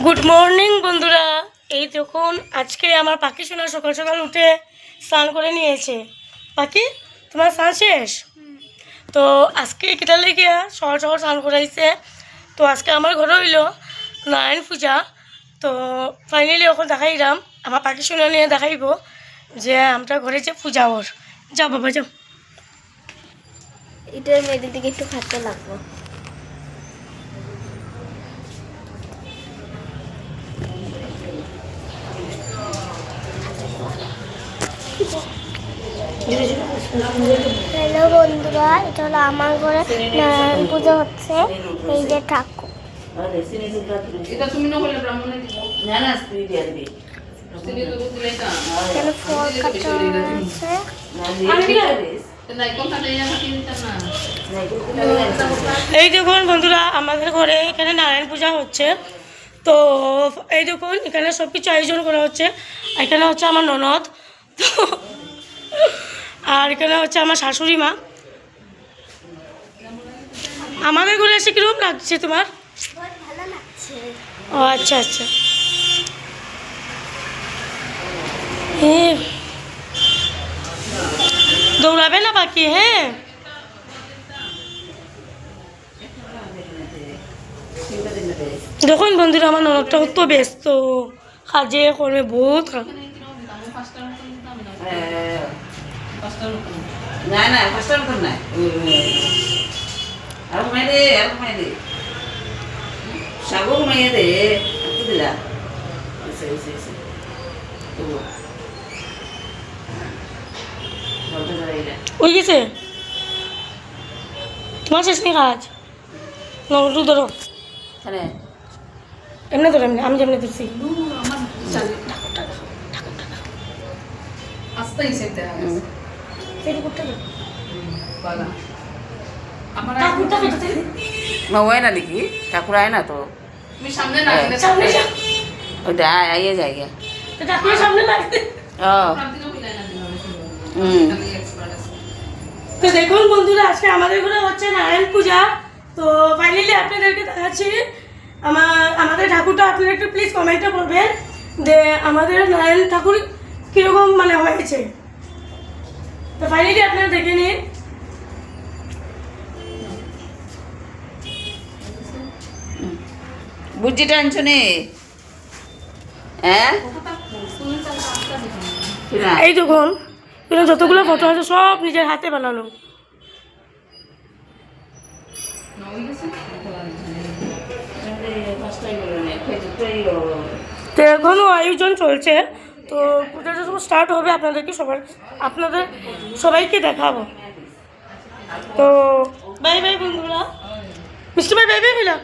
Good morning বন্ধুরা। এই দেখুন আজকে আমার পাখি সোনা সকাল সকাল উঠে স্নান করে নিয়েছে। পাখি তোমার স্নান শেষ? তো আজকে কেটার লেগে সকাল সকাল স্নান করাইছে। তো আজকে আমার ঘরে হইল নারায়ণ পূজা। তো ফাইনালি এখন দেখাইলাম আমার পাখি সোনা নিয়ে দেখাইব যে আমরা ঘরে যে পূজা ওর। যাও বাবা যাও। এটা মেয়েদের দিকে একটু খাটতে লাগবো। হ্যালো বন্ধুরা, এটা হলো আমার ঘরে নারায়ণ পুজো হচ্ছে। এই যে ঠাকুর, এখানে ফল কাটা আছে। এই দেখুন বন্ধুরা আমাদের ঘরে এখানে নারায়ণ পূজা হচ্ছে। তো এই দেখুন এখানে সব কিছু আয়োজন করা হচ্ছে। এখানে হচ্ছে আমার ননদ, তো আর এখানে হচ্ছে আমার শাশুড়ি মা। আমাদের ঘরে এসে কীরকম লাগছে তোমার? ভালো লাগছে। ও আচ্ছা আচ্ছা। দৌড়াবে না বাকি? হ্যাঁ দেখুন বন্ধুরা আমার ননদটা তো ব্যস্ত, কাজে কর্মে বহুত। না না ফার্স্টার মতন না, আর ঘুমাই দে, আর ঘুমাই দে, সাগো ঘুমাইয়া দে, কি দিলা? এসে এসে এসে ওই গেছে তোমার শেষ নেই কাজ? নটু ধরো এমনি ধরো, এমনি আমি যেমনি ধরছি। হয় না দেখি ঠাকুর আয় না তো ওইটা আইয়ে যায় গিয়া। তো দেখুন বন্ধুরা আজকে আমাদের ঘরে হচ্ছে নারায়ণ পূজা। তো ফাইনালি আপনাদেরকে দেখাচ্ছি আমাদের ঠাকুরটা। আপনারা একটু প্লিজ কমেন্টে করবেন যে আমাদের নারায়ণ ঠাকুর কীরকম মানে হয়েছে। তো ফাইনালি আপনারা দেখে নিন। বুঝছি টেনশনে হ্যাঁ। এই দেখুন যতগুলো ফটো আছে সব নিজের হাতে বানানো। তো এখনও আয়োজন চলছে। তো পূজাটা যখন স্টার্ট হবে আপনাদের সবাইকে দেখাবো। তো বাই বাই বন্ধুরা। মিষ্টি ভাই বাই বাই হইলা।